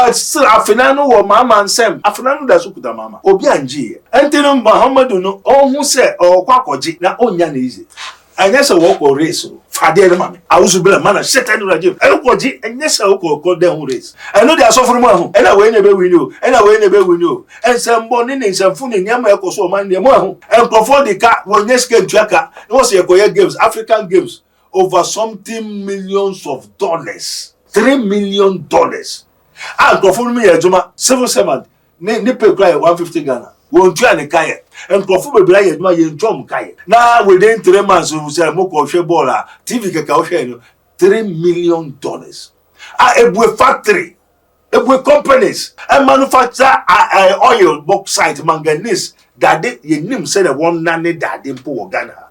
but still afinanu wo mama nsem afinanu da sukuta mama obi anje entinu Muhammadu no ohun se okwakoji na onya na ize anya se wo ko race fade le mama Owusu bela mana shetan rajim ekoji anya se wo ko den race eno dia so funu mu ahu ena we be win o ensembo ni nsemfu ni nyama ekoso man ni mu ahu enkofo de ka wonye ske ntuaka no se ekoye games African games over something millions of dollars $3 million enkofo mi ye juma civil servant ni pay cry 150 Ghana won tu an kai enkofo bebra ye juma ye ntwom kai na within 3 months we say mo ko hwe ball TV keka wo hwe no $3 million ebwe factory ebwe companies and manufacture oil bauxite manganese that they ye nim say the one nane that they po Ghana.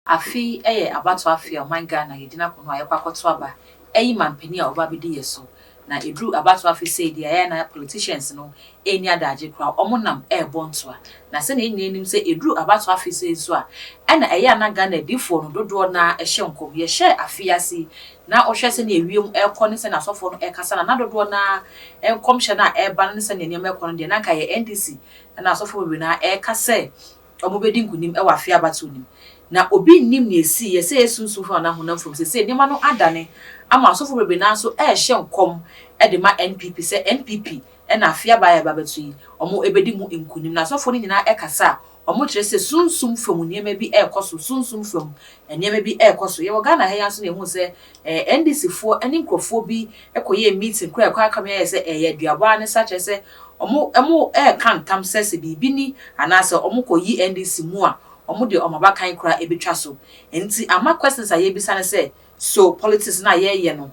Afi abato afi o man Ghana yedina kono ayekwakoto aba mampani a oba bedi yeso na edru abato afi say dia na politicians no eni adaje kra omonam bontoa na se na eni enim se edru abato afi say so a na na Ghana difo no dodo na ehye nkom ye hye afi ase na ohwe se na ewiem ekọ ne se na sofo no ekasa na dodo na enkom hye na ban ne se na enem ekọ no de na nka ye NDC na sofo bi na ekase omobedi nkunim afi abato nim na obi nim na esi ye se esunsu fa na honam from se nema no adane ama asofo bebe na so hye nkom de ma NPP se NPP na afia ba ya babetu yi omo ebedi mu nkunim na asofo ni nyina ekasa omo kire se sunsum fam niema bi ekoso sunsum fam niema bi ekoso ye wo Ghana he yanso na ehu se NDC fo ani nkrofo bi ekoye meeting kra kwa aka me se ye duaba ne sache se omo kan tam se bibi ni anase omo koyi NDC mu a omo de omo bakan kra ebetwa so enti ama questions aye bisa ne say so politics na ye no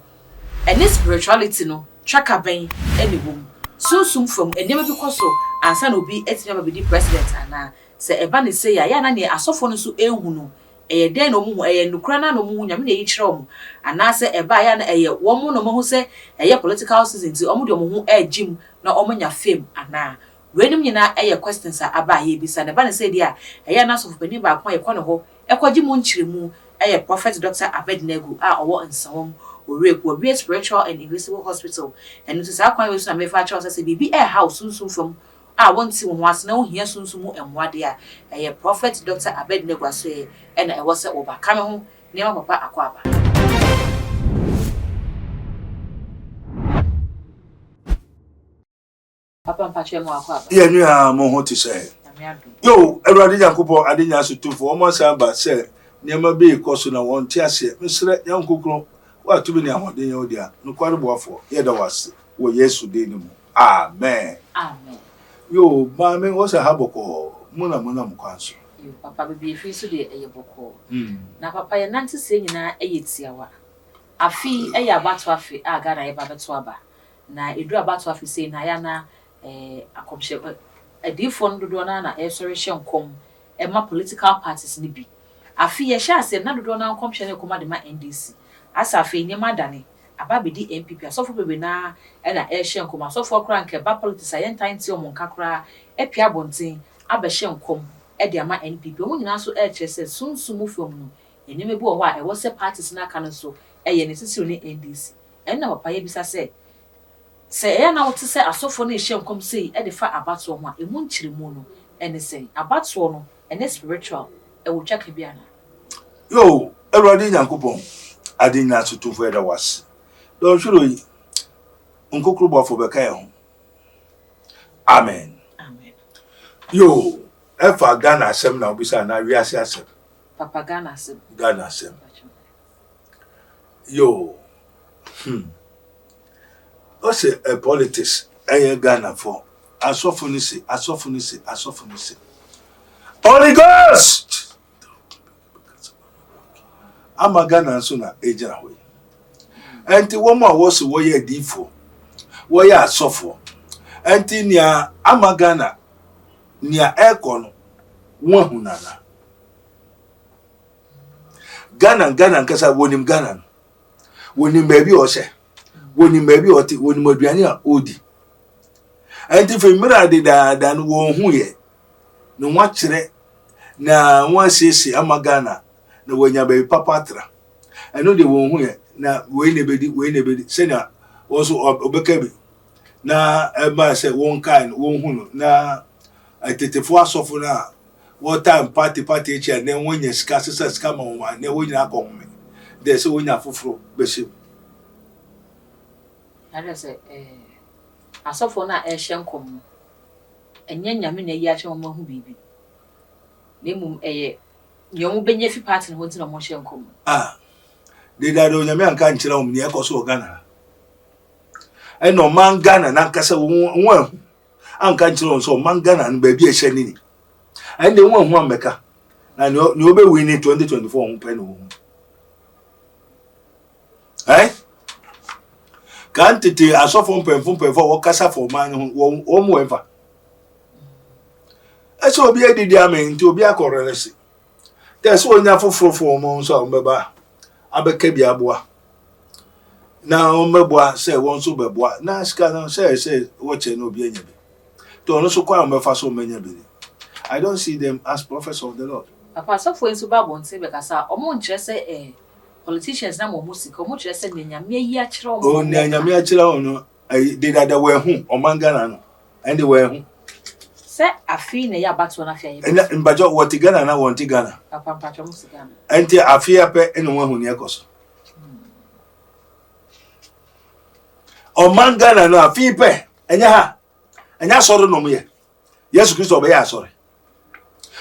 any spirituality no traka ben enibum sunsum from enema bi koso ansa na obi etinya be di president ana se eba ne say ya na ne asofo no so ehu no den no mu nukra na no mu nyame na yi kire omo ana se eba ya na wo mu no mo hu se political season ti omo de omo hu ejim na omo nya fame ana wenim nyina questions aba ye bisa ne ba ne say dia na so fopani ba kwa ye kono ho ekogi mu nchiremu Prophet Dr. Abednego owo nsawom ore spiritual and invisible hospital and to sa kwan we so na me fa cha say bibi house sunsun from wonti wo ase na wo hia sunsun mu enwade Prophet Dr. Abednego aso na e wo se obaka me ho ne ma papa akwaba papa mpache mo akwaba Ye nua mo ho ti say yo Ewurade Yankopon adenya so tufo o mo sa ba say niema be ikoso na won ti ase mesre yankokro wa tubi ni ahode ye odia no kware boafo ye da wase wo Yesu de ni mu amen amen yo ba me wo sa haboko muna mu kwanso yo papa be fi so de boko na papa ye nante se nyina tiawa afi abato afi Ghana ye ba beto aba na edu abato afi se na ya na akomhye adifo ndodo na sori hye nkom ma political parties ni bi afi ye hye ase na dodo na nkomhye ne koma de ma NDC asa afi ni madane ababedi NPP asofo bebe na hye nkom asofo okra nke ba politics ayentan ti omo nkakra epia bonten abehye nkom de ama NPP omo nyina so kire sunsumu fom no enime bi wo ho a wo se parties na aka no so ne sisi ni NDC enna papa ye bisa se na wote se asofo na hye nkom sei de fa abato ho a emu nchiremu no ene sei abato no ene spiritual wo twaka bi ana yo Ewurade Yankopon adenya so tufo da wase don shuro yi nkokro bofo be kai ho amen amen yo efa Ghana asem na obisa na wiase asem papa Ghana asem yo o se politics Ghana for asofo ni se Holy Ghost ama Ghana nso na ejira ho enti wo ma wo se wo ye difo wo ye asofo enti nia ama Ghana nia eko no wo hunana Ghana nkasa wonim Ghana. Wonim baby o se. Wonim baby o ti wonim aduane a odi. Enti fe mira de da no wo hu ye. No wa kire na wa sese ama Ghana na wonya baby papa tra. Eno de wo hu ye na we ne bedi se na wo so obeka bi. Na eba se won kan won hu no na atetefo asofo na what time party echi na wonya sika sesa sika ma wo na wonya akọ de se wonya foforo beshi. Ada se asofo na ehye nkom enye nyame na yi a che mo hu bibi na mum nyomu benye fi party no ntina mo hye nkom de da do nyame anka nkyira wo ne ekoso Ghana no man Ghana na nkasa wo anka nkyira wo so man Ghana no ba bi ehye ni de wo hu ameka na ne obe win 2024 ho pe no kan tete asofo mpemfo wo kasa for man wo mo ever eso obi edidi amen nti obi akorelesi there's onya foforo mo so mbeba abeka bi aboa na ombeboa say won so beboa na ska na say wo che na obi anya bi to no so kwa mbefa so menya bi. I don't see them as prophets of the Lord. Papa asofo enso babo nse be kasa omo nkyere se politicians na mo musika omo kyere se nyame yi a kyere omo o nyame a kyere ono de dada we hu omangana no and we hu se afi na ya bato na afia ye mbajo woti Ghana na wonti Ghana papa mpacho musika enti afia pe eno we hu ne ekoso omangana no afi pe enya soro no me Yesu Kristo obe ya soro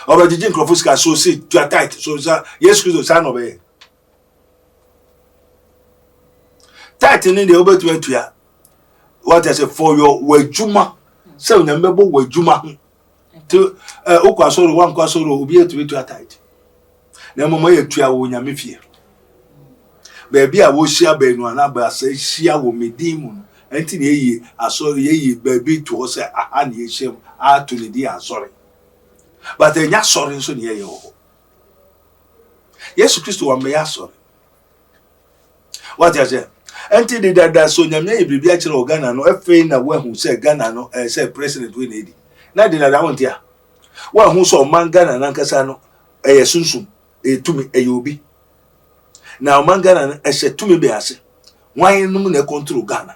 obe jijin krofuska so sit to tight so Yesu Kristo sa no be tight ni de obetu atua what I say for your wajuma say nyambebo wajuma to okwasoro wankwasoro obi etu tight na mama ye tua wo nyame fie ba bia wo hia ba enu ana ba say hia wo medimu enti na eyi asori eyi ba bi to say aha na ehiem ato ne di asori but enya sori nso ne ye ho Yesu Kristo wa me ya sori what I say enti de dada so nyame ebribi a kire Ghana no efe na wahu say Ghana no say president we na edi na de dada won tia wahu so man Ghana na nkasa no sunsun etumi obi na man Ghana no tumi be ase wan num na control Ghana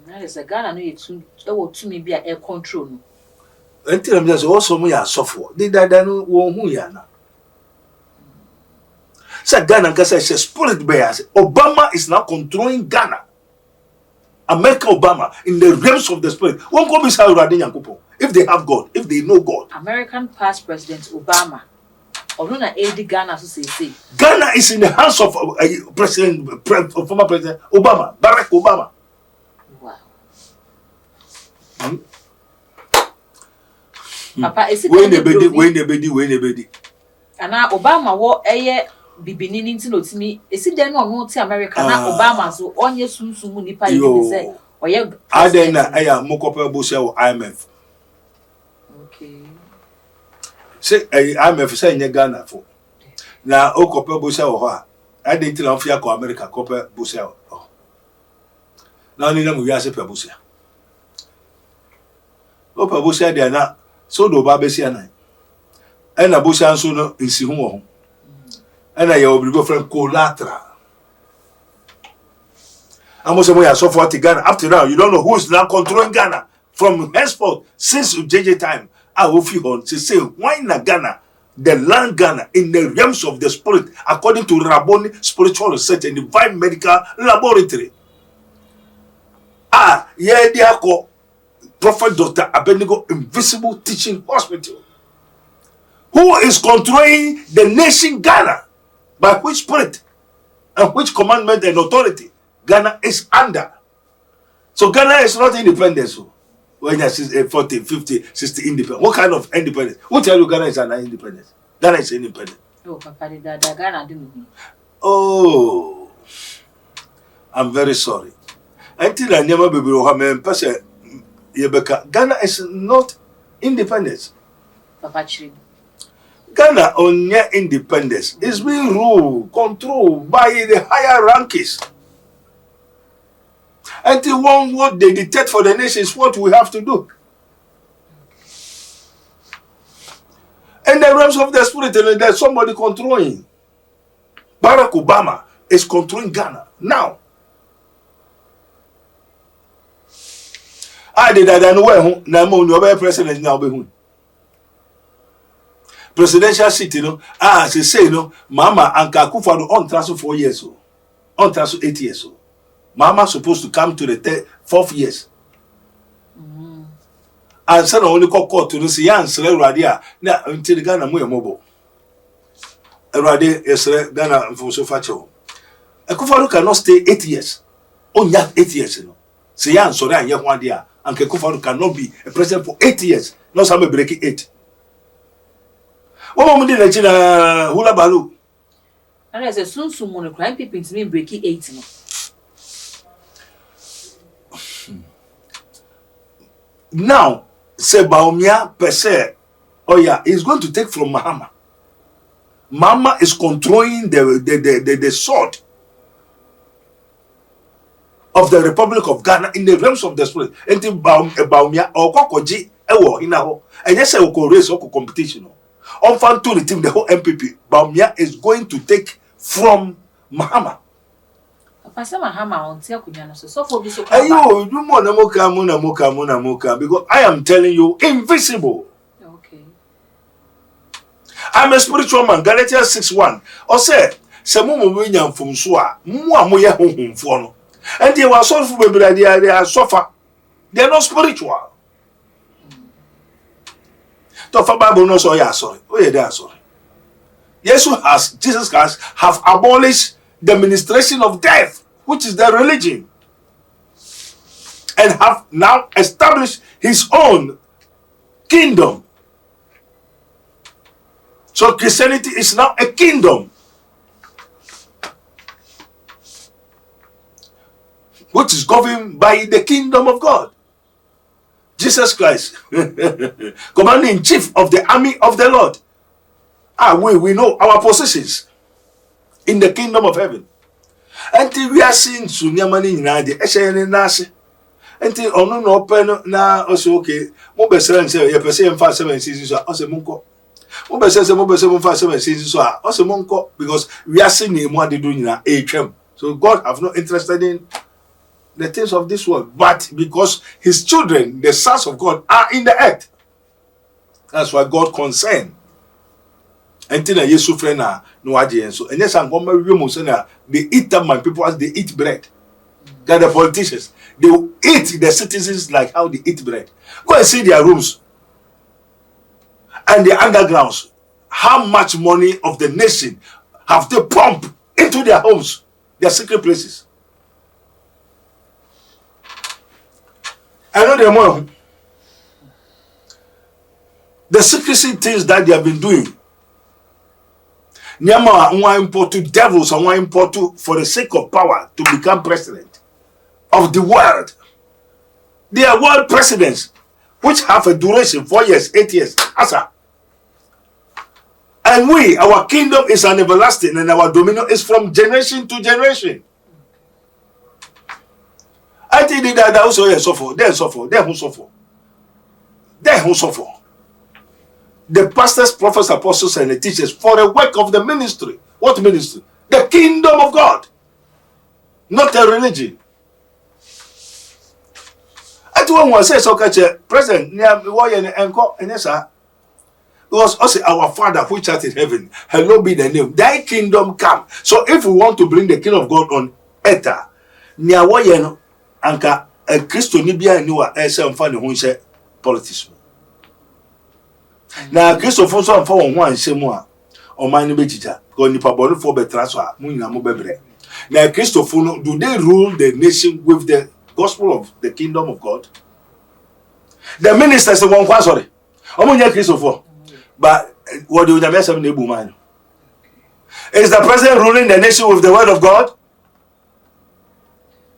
na se Ghana no yetu tumi bi a control no enti na me say o so mu ya sofo de dada no wo hu ya na say Ghana nkasa spirit be ase Obama is now controlling Ghana. America Obama in the realms of the spirit. Won't go be if they have God, if they know God. American past President Obama. Oruna AD Ghana so say. Ghana is in the hands of former President Obama, Barack Obama. Wow. Papa, is it when the bedi. Ana Obama wo bibini ninti no timi esi den no ti America na Obama so onye sunsun nipa yi say oye aden na aya mokopa bosia wo IMF. Okay. Say IMF say nye Ghana fo. Na okopa bosia wo ho a aden ti na ofia ko America kopa bosia wo. Na ni na mu wiase pa bosia. Opa bosia dia na so do ba besia na. E na bosia nso no nsi hu wo ho. And I will go from collateral. I'm also going to suffer Ghana. Up to now, you don't know who is now controlling Ghana. From henceforth, since JJ time, I will feel on to say, why not Ghana, the land Ghana, in the realms of the spirit, according to Rabboni Spiritual Research and Divine Medical Laboratory. Dear Prophet Dr. Abednego Invisible Teaching Hospital, who is controlling the nation Ghana. By which spirit and which commandment and authority Ghana is under. So Ghana is not independent. So when you say 40, 50, 60 independent, what kind of independence? Who tell you Ghana is an independent? Ghana is independent. Oh, Papa, Ghana didn't. Oh, I'm very sorry. Until I never be person, Ghana is not independent. Papa Chiri. Ghana on near independence is being ruled, controlled by the higher rankings. Until what they dictate for the nation is what we have to do. In the realms of the spirit, there's somebody controlling. Barack Obama is controlling Ghana now. I did that and now president now. Presidential seat, as they say, Mama and Kakufado on transfer 4 years, on transfer 8 years. Mama supposed to come to the 4th years. And son only court to see answer Radia now until the Ghana mobile. Radia is Ghana for so facho. A Kufado cannot stay 8 years. Only 8 years, See answer that young one dear, and Kufado cannot be a president for 8 years. No some breaking 8. What moment did I China hula balu? And as a soon soon crime people to me breaking 8. Now, say Baumia per se, oh yeah, he's going to take from Mahama. Mama is controlling the sword of the Republic of Ghana in the realms of the spirit. Until Baumia or Kokoji, ewo inaho, and yes, I will race or competition. On fan to the team, the whole MPP, Baumia is going to take from Mahama. Pastor Mahama on tia kunyana so for bi so kwa. Ayo, you mo na moka because I am telling you invisible. Okay. I'm a spiritual man. Galatians 6:1. Or say mo nya mfumso a mo amoye honhomfo no. And they were sorrowful baby they are suffer. They are not spiritual. To for Bible no so ya sorry. Oh yeah, they are sorry. Jesus Christ have abolished the ministration of death, which is their religion, and have now established his own kingdom. So Christianity is now a kingdom, which is governed by the kingdom of God. Jesus Christ, commander-in-chief of the army of the Lord. We know our positions in the kingdom of heaven. Until we are seeing Sunyamani in the Eshen Nasi. Until on no open now also okay. Mobile and say, you perceive 5 7 seasons or Munko. Mobile says, Mobile 7 5 7 seasons or also Munko, because we are seeing what they do in our HM. So God have no interest in the things of this world, but because his children, the sons of God, are in the earth. That's why God concerned. Until a Yesu friend no idea. So and yes, I'm going to they eat up my people as they eat bread. They're the politicians. They will eat the citizens like how they eat bread. Go and see their rooms and the undergrounds. How much money of the nation have they pumped into their homes, their secret places? I know the more. The secrecy things that they have been doing. Nyama want import to devils and want import to for the sake of power to become president of the world. They are world presidents which have a duration 4 years, 8 years. Asa. And our kingdom is an everlasting and our dominion is from generation to generation. I think that also suffer. They suffer. They who suffer. They who suffer. The pastors, prophets, apostles, and the teachers for the work of the ministry. What ministry? The kingdom of God, not a religion. I told one says, "Okay, President, because also our Father which art in heaven, hallowed be the name. Thy kingdom come." So, if we want to bring the kingdom of God on earth, near what anka a Christian Nibia knew a some funny who said politician. Now, Christopher so for one semua or my teacher, because Nipa Bono for Betraswa, Munina Mobebre. Now, Christopher, do they rule the nation with the gospel of the kingdom of God? The ministers of one was sorry. Omunya Christopher, but what do you have in the woman? Is the president ruling the nation with the word of God?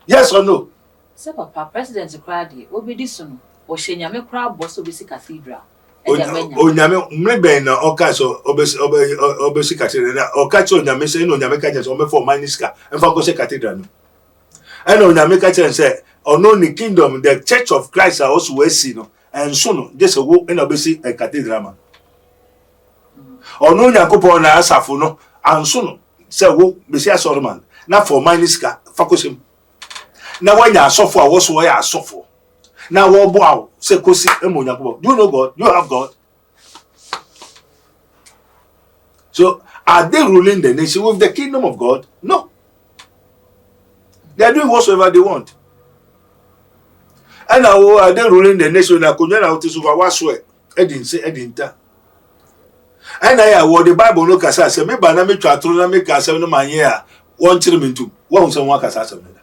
Yes or no? Sir, Papa, President Crowdy, will be this soon, or Shenyame crowd boss of the cathedral. Onyame mrebe na oka so obesi cathedral na oka cho onyame se no onyame ka so me for maniska emfa go se cathedral no and onyame ka say ono ni kingdom the church of Christ are also we see no and so no just go na obesi a cathedral ma ono nyankopon na asafo no and so no say wo besi asoroman na for maniska fakosim na wanya asofo a wo so ya asofo na wo bo aw say kosi emo nyankopon. Do you know God? Do you have God? So are they ruling the nation with the kingdom of God? No. They are doing whatsoever they want. And now are they ruling the nation? Na kunyana utisuwa waswe edin say edinta. And I what the Bible no kasa say me ba na me twatro na me kasa no manye a won kire mentum. Won say won kasa asem na.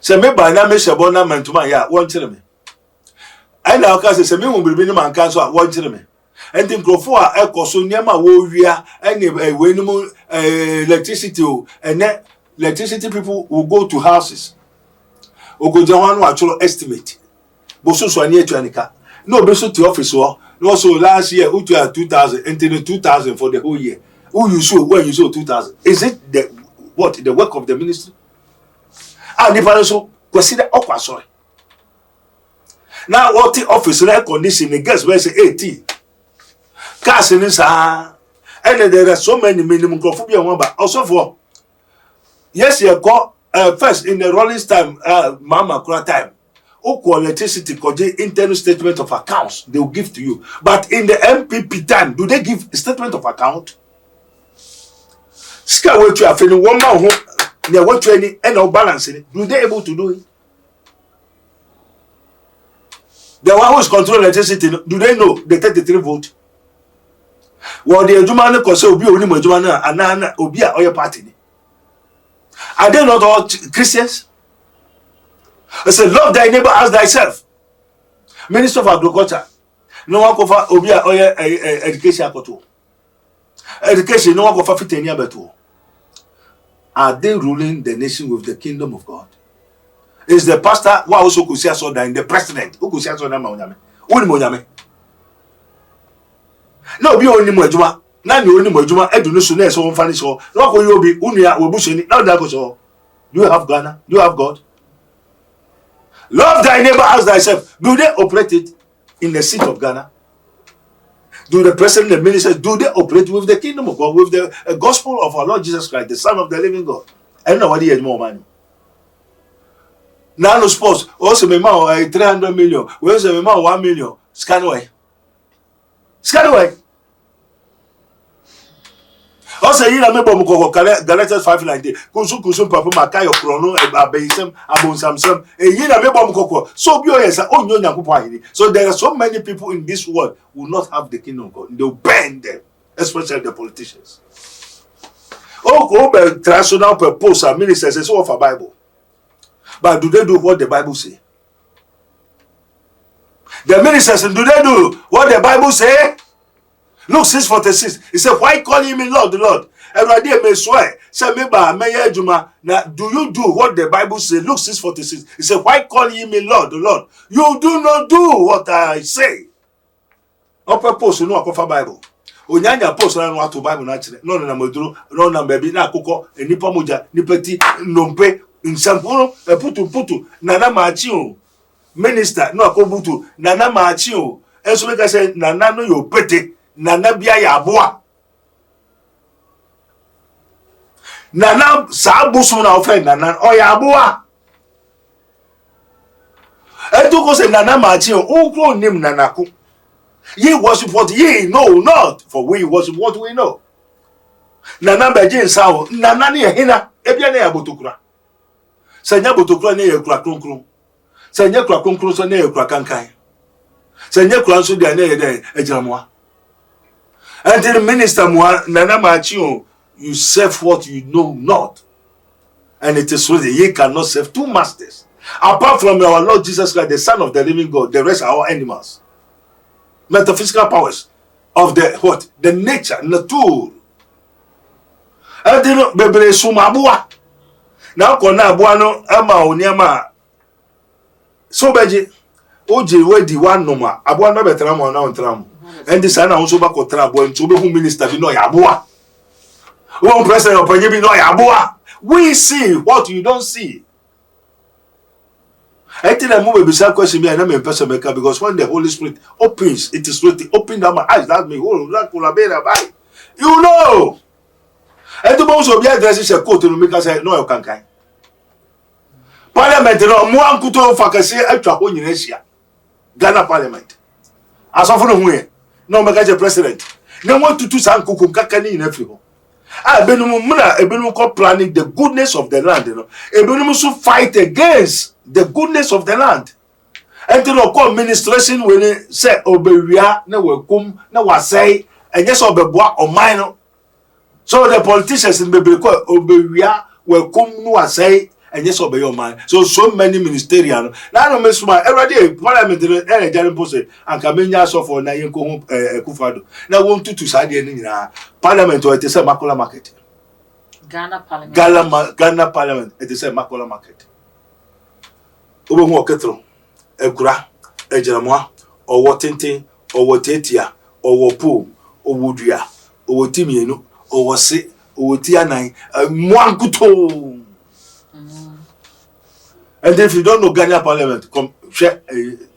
Say me ba na me shebo na mentum anya won kire me. And now kasa say me won biribi ni man kan so a won kire me. And the grofo a ekoso niema wo wia ene wenum electricity and then electricity people will go to houses. Ogoja wan actual estimate. Boso so ani etuanika. No be so to office wo. No so last year who to 2000 and 2000 for the whole year. Who you show when you show 2000. Is it the work of the ministry? And if I so consider okwa sorry. Now what the office air condition the guest where say 80. Cars in sa and there are so many minimum crofobia one but also for yes you go first in the rolling time mama kura time oko electricity koje internal statement of accounts they will give to you, but in the MPP time do they give statement of account? Ska what you are feeling one man they want to any and no balance in it, do they able to do it? The one who is controlling electricity, do they know the 33 vote? Well, the Jumana Kosa will be only Majumana and Nana Obia or your party. Are they not all Christians? I said, love thy neighbor as thyself. Minister of Agriculture. No one cover Obia or your education. Education, no one cover 15 years better. Are they ruling the nation with the kingdom of God? Is the pastor who also could see so that the president who could see so that Moname? No, be only Mojuma. Now you only Mojuma, I do not so near so funny so. No, you be Unia, Wabushini, now that goes all. Do you have Ghana? Do you have God? Love thy neighbor as thyself. Do they operate it in the seat of Ghana? Do the president, the ministers, do they operate with the kingdom of God, with the gospel of our Lord Jesus Christ, the Son of the living God? I don't know what he has more money. Now, no sports. Also, my mom 300 million. We also my mom 1 million. Scan away. Scan away. Also, you know, me bomu Galatians 5:19. Kusu papa makayo krono abeisem abonsam. You know, me bomu koko. So be yes, onyo nyankopon. So there are so many people in this world who will not have the kingdom of God. They will burn them, especially the politicians. Oh, go by traditional purpose and ministers is all for Bible. But do they do what the Bible say? The ministers, do they do what the Bible say? Luke 6:46. He said, why call you me Lord, the Lord? Everybody may swear. Say, now, do you do what the Bible says? Luke 6:46. He said, why call you me Lord, the Lord? You do not do what I say. On purpose, you know, a Bible. Onyanya post na no ato Bible na kire. No maduro, no baby na akoko, enipa moja, nipeti, nompe, nsampuno, putu, nana machi o. Minister, no akobutu, nana machi o. Enso make say nana no yo pete. Nana bia ya aboa. Nana sa busu na ofe nana o ya aboa. Eto ko say nana machi o unkro nim nanako. Ye worship what ye know not, for we worship what we know. Nana beje nsawo, nana ne hina, ebia na ya botokura. Sanya botokura ne ye kura kronkron. Sanya kura kronkron so ne ye kura kankan. Sanya kura so dia ne ye de ejiramoa. And the minister nana machi, you serve what you know not. And it is so that ye cannot serve two masters. Apart from our Lord Jesus Christ, the Son of the living God, the rest are all animals. Metaphysical powers of the what? The nature, nature. And then bebere sumabua. Now kona abuano ama onyama. So beji Oje we di one noma. Aboa no betra mo na ontram. And this na so ba kotra abo nti obehu minister bi no ya aboa. One president of Panyi bi no ya aboa. We see what you don't see. I think I move a bizarre question me and I'm a person maker because when the Holy Spirit opens, it is written, open down my eyes, that me whole that could have been a buy. You know. And the most of the addresses a quote to make us say, no, you can't. Parliament, no, more kuto fakasi etwa ho nyina hia. Ghana Parliament. Asofo no hu no make a president. Na want to sankukum kaka ni nyina firi ho. Ebenum muna ebenum ko planning the goodness of the land, you know. Ebenum so fight against the goodness of the land. And to no administration when say obewia na wakum na wasai enye so obeboa oman no. So the politicians in Bebele ko obewia wakum no wasai enye so obeyo oman. So many ministerial. Na no mesuma every parliament e jare pose anka menya so for na yenko hu Akufo-Addo. Na won tutu sa de ni nyina. Parliament o etese Makola market. Ghana Parliament. Ghana Parliament etese Makola market. Obo hu oketro ekura ejeramo owo tenten owo tetia owo po owo dua owo timienu owo se owo tianan mwankuto. And if you don't know Ghana Parliament, come share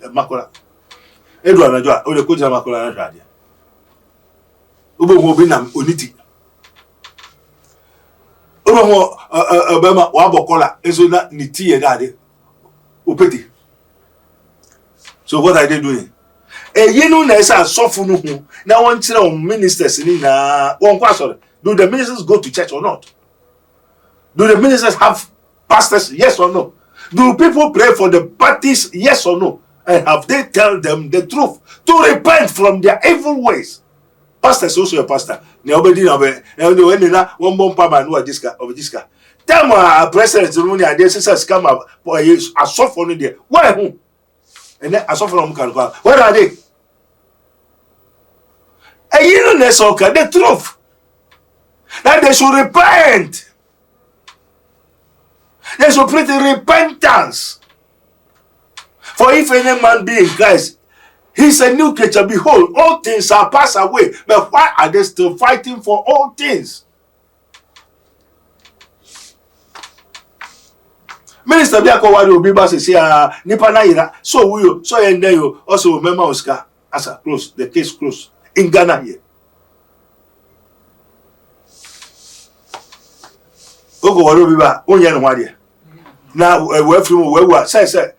Makola. Edward Najwa, o le ko jira Makola na hwade. Obo hu obi nam oniti. Obo hu Bempah wa bokola ezo na niti ye dade. Opeti. So what are they doing? Yenu na esa sofu no hu na won kire on ministers ni na won kwa sorry. Do the ministers go to church or not? Do the ministers have pastors? Yes or no? Do people pray for the parties? Yes or no? And have they tell them the truth to repent from their evil ways? Pastor is also a pastor. Nobody na when na one bomb man who diska. Tell my president no ni ade say come up asofo no there. Where who? And then asofo no can go. Where are they? And you know the truth. That they should repent. They should pray repentance. For if any man be in Christ, he's a new creature. Behold, all things are passed away. But why are they still fighting for all things? Minister Biako Wari Obiba says, Nipa na ira, so we so you also remember Oscar as a close, the case closed in Ghana here. Ogo Wari Obiba, onye no wadi. Na we from we say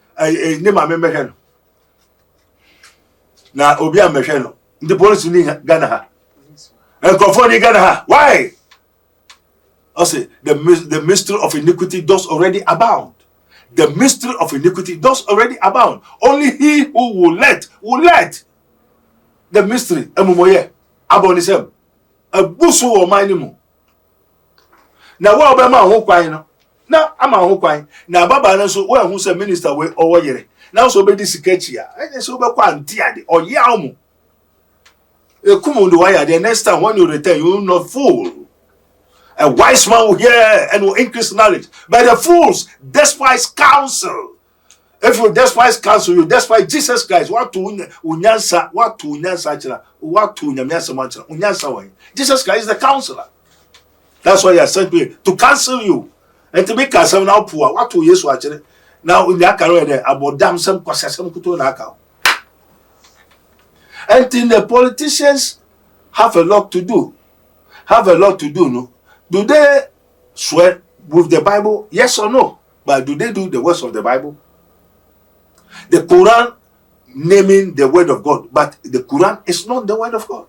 ni ma me mehwe no. Na obi a mehwe no. The police ni Ghana ha. And confront in Ghana ha. Why? I say the mystery of iniquity does already abound. The mystery of iniquity does already abound. Only he who will let the mystery emumoye abonisem abusu o manimu. Na wa obema ho kwan no. Na ama ho kwan. Na baba na so we hu se minister we owo yere. Na so be di sikachi a. Enye so be kwa anti ade. Oya omu. Ekumundo why the next time when you return you will not fool. A wise man will hear and will increase knowledge. But the fools despise counsel. If you despise counsel, you despise Jesus Christ. What to unyansa? What to unyansa? What to unyansa? Unyansa way. Jesus Christ is the counselor. That's why he has sent me to counsel you and to make counsel now poor. What to yes actually? Now in the career about damn some kwasasem kuto na aka. And the politicians have a lot to do. No. Do they swear with the Bible? Yes or no? But do they do the words of the Bible? The Quran naming the word of God, but the Quran is not the word of God.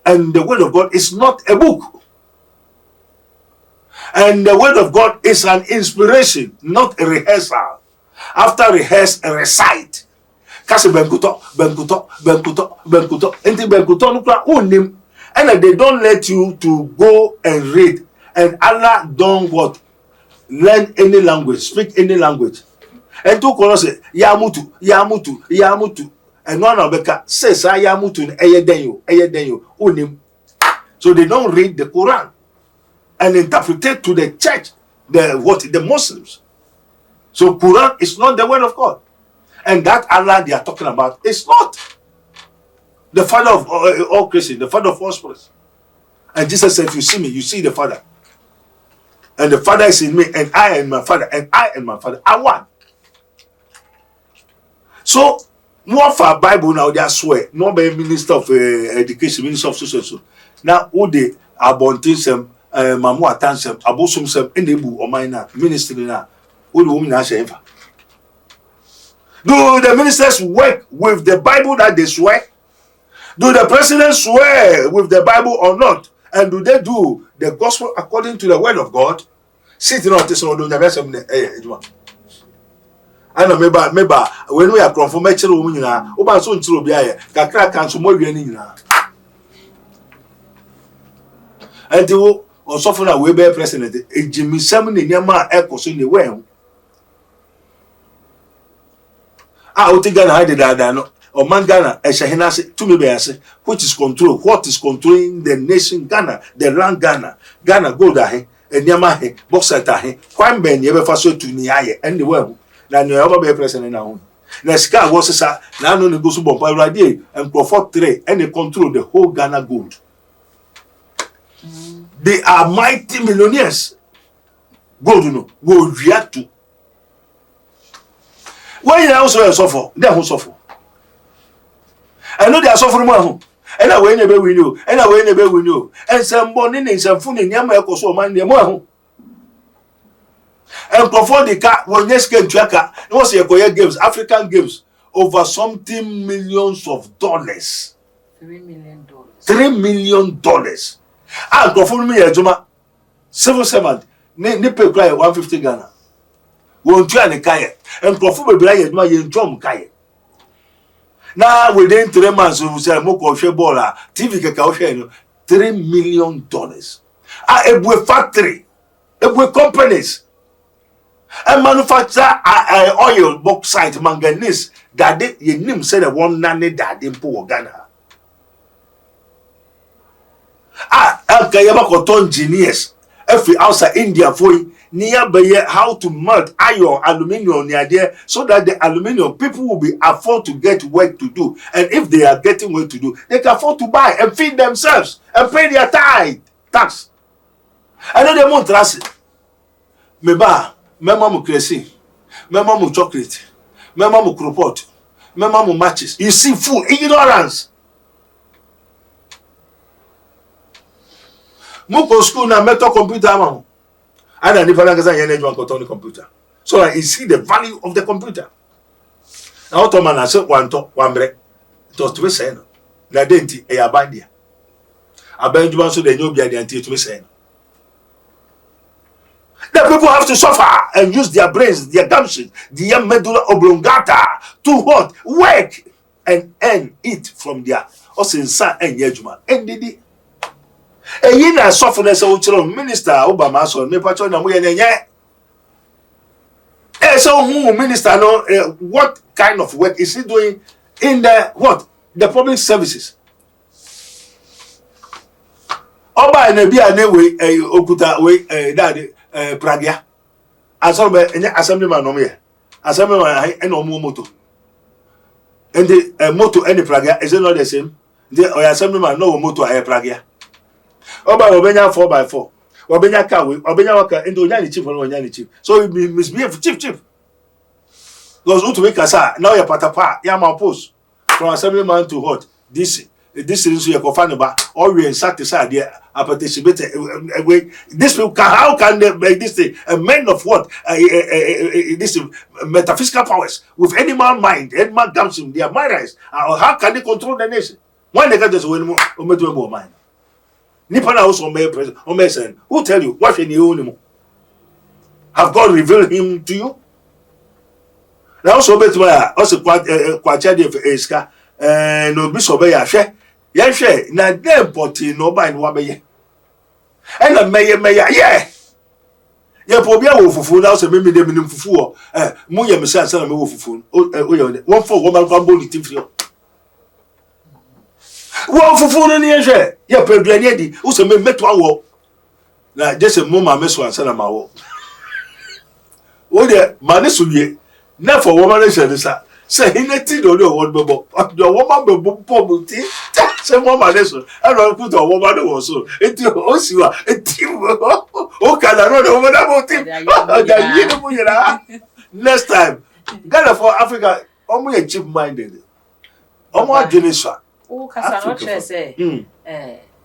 And the word of God is not a book. And the word of God is an inspiration, not a rehearsal. After rehearse, recite. Kasi benkuto. Enti benkuto nukra unim. And they don't let you to go and read. And Allah don't what? Learn any language, speak any language. And two colors say, Yamutu. And one of the says, Yamutu, Eyedenyo, unim. So they don't read the Quran and interpret it to the church, the Muslims. So Quran is not the word of God. And that Allah they are talking about is not the Father of all creation, the Father of all spirits. And Jesus said, if you see me, you see the Father. And the Father is in me, and I and my Father, and I and my Father are one. So, more for Bible now, they are swear. No be Minister of Education, Minister of Social. Now, who they are bonting mamu atansem, abosum sem, enebu omaina, ministry na, who the woman has ever. Do the ministers work with the Bible that they swear? Do the presidents swear with the Bible or not? And do they do the gospel according to the word of God? Sitting on this one, I know maybe when we are confirmed, over soon to be a crack and more than and you also for a Weber president, a Jimmy Salmon in Yama echoes in the well. I would think I did that. Or man Ghana, a Shahinase, to me, which is control, what is controlling the nation Ghana, the land Ghana, Ghana go dahe, and Yamahe, Boxatahe, Quam Ben, never faso to Niaye, and the world, than you ever be a president now. The sky was a now only goes to Bempah radio and Prophet Trade, and they control the whole Ghana gold. They are mighty millionaires. Gold, go react to. When you also suffer, they who suffer. I know they are suffering more. And I will never win you. And I will never win you. And some morning and some food in Yamako so man near more. And before the car, when yes came tracker, it was a Korea Games, African Games, over something millions of dollars. $3 million. $3 million. And before me, Juma, civil servant, Nipple cry 150 Ghana. Won't try and kaya. And before me, Brian, my drum kaya. Now within 3 months, we say Moko Shebola, TV Kakao, $3 million. A factory, a companies, and manufacture oil, bauxite, manganese, that they name said a one nanny that in poor Ghana. Kayaba cotton engineers, every outside India for nearby how to melt iron, aluminium near there, so that the aluminium people will be afford to get work to do. And if they are getting work to do, they can afford to buy and feed themselves and pay their tax. I know they won't trust it. Meba, memamu crazy, memamu chocolate, memamu cropot, memamu matches. You see, full ignorance. Moko school na metal computer man. And I never like any one on the computer. So I see the value of the computer. Now to man I said one break. It was to be saying. Na denti e abandia. Abenjuma so the new be the anti to be saying. The people have to suffer and use their brains, their gumption, their medulla oblongata to what? Work and earn it from their osinsa and yejuma. And did a year softness of Minister Obama so me patron na moye nenye. So who minister know what kind of work is he doing in the what? The public services. Oba na bia na we okuta we dad pragia. Asobe enye assemblyman no me. Assemblyman e no moto. And the moto and the pragia is it not the same? The assemblyman no moto e pragia. Oba obenya 4x4. Obenya car we obenya waka endo nya ni chief no nya ni chief. So it misbehave chief. Those who to make us now your patapa ya ma post from assemblyman to what? This is your confirm ba or we satisfied there participate this people how can they make this thing a man of what this metaphysical powers with animal mind animal gumption their minds how can they control the nation when they get this when more mind nipa na also may president or may say who tell you what you own have God revealed him to you now also bet also kwacha dey eska no bi so be ya hwe ya hwe na dem poti no ba ni wa be ye e na meye yeah ya po bia wo fufu na so me dem nim fufu o mu ye me say na me wo fufu o ye won fo wo ma kwambo ni tifri wo fufu no ni hwe ya peduane di wo so me meto awo na just mo ma me so ansa na ma wo wo de ma ne so wie na for woman share this Say he neti do the word bebo. The woman bebo pobuti. Say mama leso. I don't put a woman also. Eti osiwa. Eti o kana no the woman about him. Next time, Ghana for Africa, omo cheap minded. Omo adweniswa. O kasa no chere say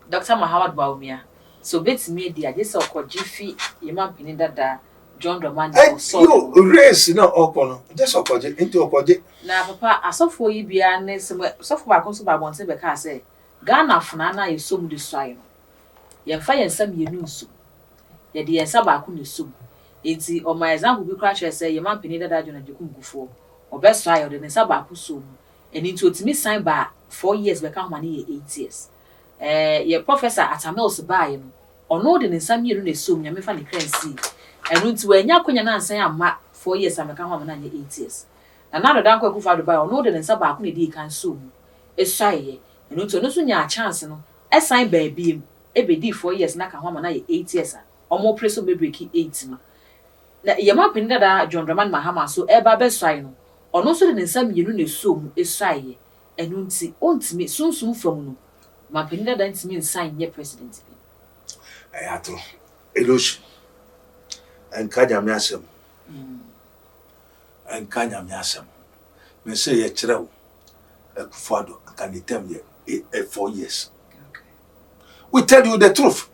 Dr. Muhammad Baumia. So bet me dia just okoji fi yema pini dada John Dramani so. You race no okono. Just okoji into okoji. Na papa asofo yi bia ne asofo ba konso ba bonte be ka say Ghana funa na yesom de swai no. Ye fa yensam yenu nsu. Ye de yensa ba ko ne som. Enti o my example bi kra chere say yema pini dada John Adeku ngufo. Obeswai o de nensa ba ko som. Eni nti otimi sign ba 4 years be ka ho na ye 8 years. Ye professor Atamils bae no ono de nsam yenu na som nyame fa ne kransi enu nti wanya konya na nsan amma 4 years ameka ho na nye 8 years na na dan kwa kufa do bae ono de nsa ba ko ne di kan som esuaye enu nti ono so nya chance no esan ba biem ebedi 4 years na ka ho na ye 8 years a omo preso be break 8 no na ye ma pin dada John Dramani Mahama so eba be suaye no ono so de nsam yenu na som esuaye enu nti ontimi sunsun fam no ma pinda dan timi sign ye president bi Ayato eloshi en kanya me asem en kanya me asem me say ye kirew Akufo-Addo can the term ye 4 years. We tell you the truth.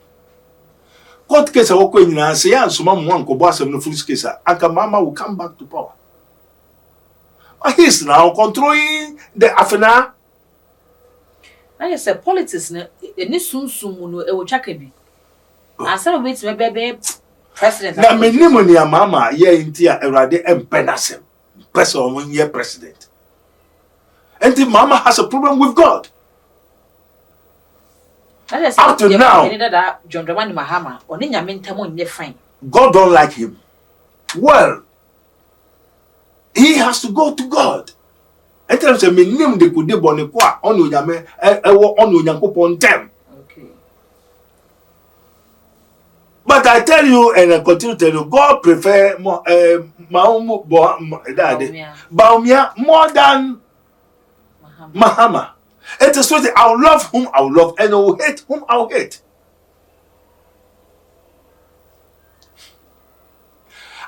Court case a woko nyina say ya nsoma mo ankobo asem no police case anka mama will come back to power. But he's now controlling the afena. na you say politics na any sunsun mu no e wo twaka bi answer wait me bebe president Na menimo ni mama ye nti a Awurade empenasem person on ye president. And the mama has a problem with God. Up to now, John Dramani Mahama oni nyame ntamo nye fine. God don't like him. Well, he has to go to God. And tell him minim de kude bone kwa onu nyame ewo onu nyankopon tem. Okay. But I tell you and I continue to tell you, God prefer Baumia more than Mahama. It is what I will love whom I will love and I will hate whom I will hate.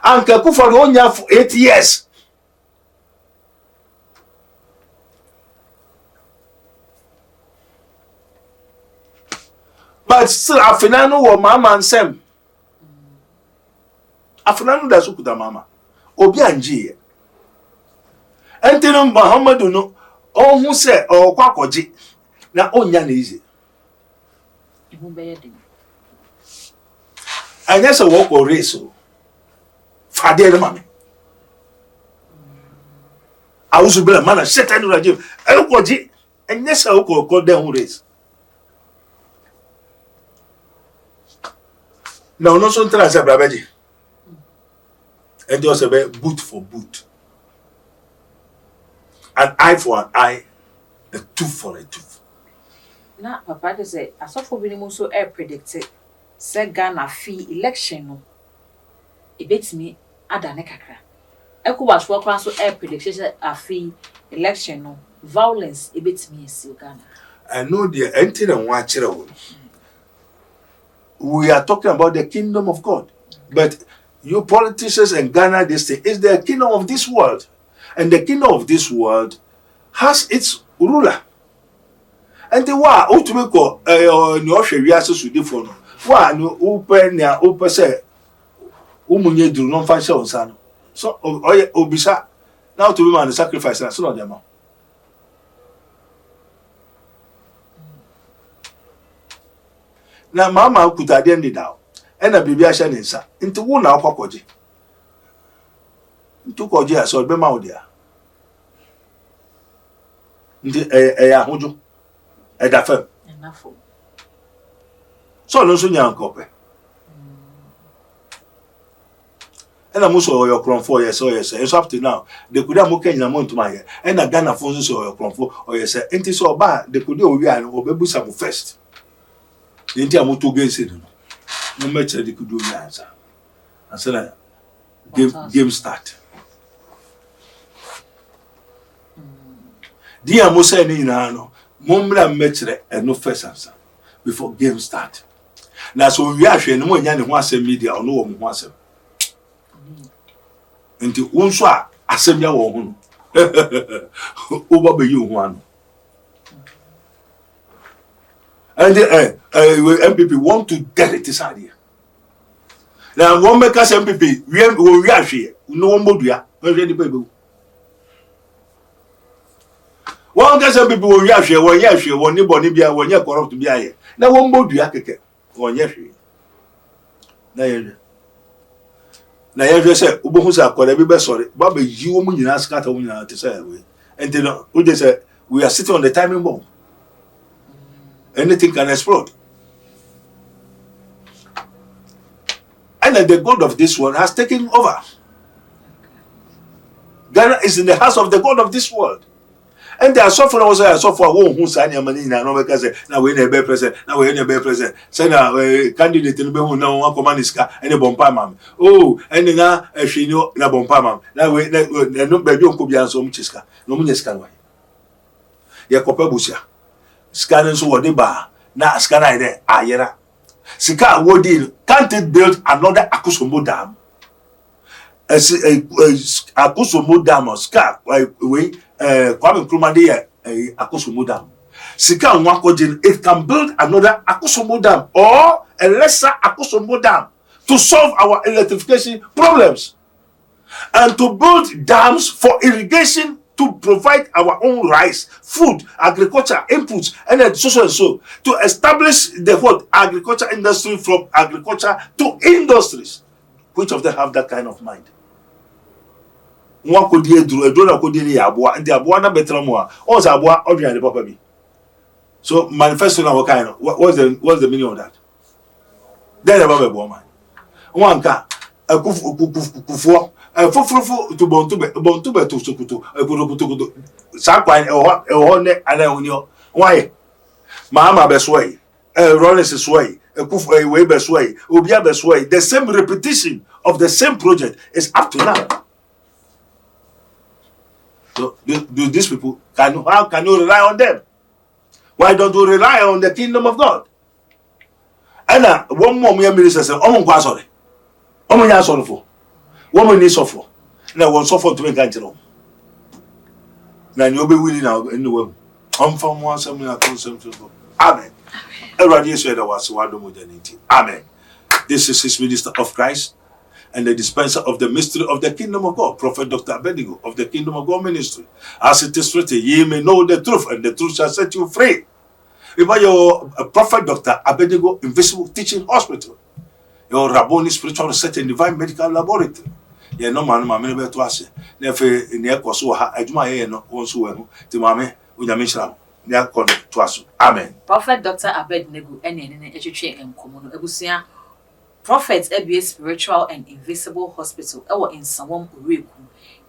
And Akufo-Addo onya for 8 years. But still, Afinano wa mama ansem. Afinano da sukuta mama. Obi anji. Entino Muhammadu no ohun se okwa koje na onya na ize. Ibu be yedi. Anya se wo ko race o. Fade na mama. Owusu bela mana shetan rajim. E koje anya se wo ko den race. Na ono so ntra se brabeji. And just a boot for boot. An eye for an eye, a tooth for a tooth. Na papa de say asofo bi ni mo so predict say Ghana fee election no ebetimi ada ne kakra. Ekowas for kwan so predict say afi election no violence ebetimi esi Ghana. I know the anything and one chira. We are talking about the kingdom of God. But you politicians in Ghana, this thing is the kingdom of this world. And the kingdom of this world has its ruler. And the wa ultimate no sherias sudi for no. Wa no open ya open say umunye duru no fan show nsano. So obisa now to be man sacrifice na so no dem. Na mama kutade ndi dawo. Ena bibi ahye ne nsa. Nti wo na akwakoje. Nti koje aso be ma wo dia. Nti ya hojo. Da fam. Enafo. So no so nya nkope. Ena mo so oyo kronfo yes o yes. It's up to now. De kuda mo kenya mo ntuma ye. Ena Ghana fo so oyo kronfo o yes. Nti so ba de kuda owi an obebusa mo first. Nti amoto gense no. No matter the could do the answer. And so game start. Dear Musa Nino, Mumla Metre and no first answer before game start. Now, so we are sharing no one once a media or no one once a into Unswa Assembly or over you one. And the MPP want to get it this idea. Now, one make us MPP, we are here, no one would ya, already baby. One gets some people who are here, one year, one neighbor, be a 1 year corrupt to be here. Now, one more do ya, 1 year. Now, you say, Ubusa, could everybody sorry, Bobby, you woman, you ask Cata to say away. And then, who they say, we are sitting on the timing bomb. Anything can explode. And the God of this world has taken over. Ghana is in the house of the God of this world. And they are suffering also, I suffer who sign your money now, because now we're in a bear president, now we're in a bear president. Send a candidate in the who now one command is car and a Bempah mam. Oh, and now if she know na Bempah mam. Now we no baby on Kobian so much iska. No money scan way. Ya kope busia. Scanning so what they bar. Na scanner there, ayera. Sika wodi can't it build another Akusombo dam? Akusombo dam or ska way Kwame Nkrumah dey Akusombo dam. Sika Nwakojin, it can build another Akusombo dam or a lesser Akusombo dam to solve our electrification problems and to build dams for irrigation to provide our own rice, food, agriculture, inputs, and then so to establish the what agriculture industry from agriculture to industries. Which of them have that kind of mind? One could do a donor could do and the abuana better more. Also, abua ordinary papa be. So manifesting our kind of what's the meaning of that? Then about a woman. One car a kufu to Bontube to Sokoto, a Kurukutu, Saquine or Hone and Unio. Why? Mahama best way, Rollins' way, a Kufu way best way, Ubia best way. The same repetition of the same project is up to now. So, do these people, how can you rely on them? Why don't you rely on the kingdom of God? And one more minister said, oh, my sorry. Oh, my sorry for. Woman needs suffer. Now, one suffer to make it. Now, you'll be willing now in the world. I'm from one, some Amen. Everybody said I was one modernity. Amen. This is his minister of Christ and the dispenser of the mystery of the kingdom of God, Prophet Dr. Abednego of the Kingdom of God ministry. As it is written, ye may know the truth, and the truth shall set you free. About your Prophet Dr. Abednego Invisible Teaching Hospital, your Rabboni Spiritual Research and Divine Medical Laboratory. Ye no man, my member to us. Never in the Equaso, I do my no one so to Mammy, with a mission. They are called to us. Amen. Prophet Dr. Abednego, and education and common Ebusia. Prophets be spiritual and invisible hospital. Ewo in Sawam Ureku.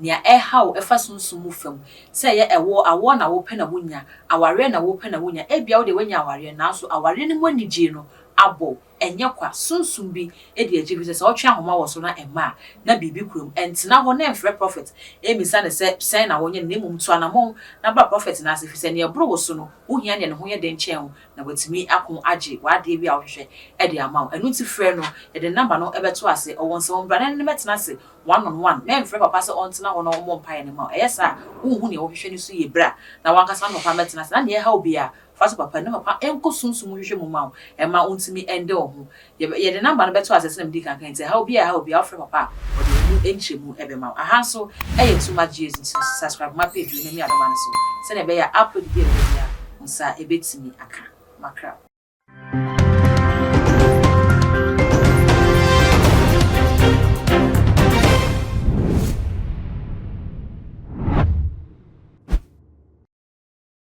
Nia how efasun sumu film. Say a war a one a open a wunya, aware na open a wunya, ebia de wenya aware na so aware ni mwani jino abo enye kwa sunsun bi e de agye se o twa homa wo so na ema na bibi kurom entina ho na enfre prophet emisa ne se na wonye ne mum to anamon na ba prophet na se fise ne ebro wo so no ohia ne ho ye de nchen na watimi akon agye wa de bi a wohwe e de ama enu ti frɛ no e de number no ebeto ase o won se won bra ne metena ase 1-on-1 na enfre papa se ontina ho na wo mpa ne ma eyesa wo ne wo hwehwe ni so ye bra na wankasa no papa metena ase na ne ha obi a fast papa no papa enko sunsun hwehwe mu ma e ma ontimi ende ho ye the number no beto asese na mdi kan kan say how be offer papa or the enchemu ebema aha so too much Jesus subscribe my page we me adoma so say na be ya upload video ya nsa ebetimi aka makra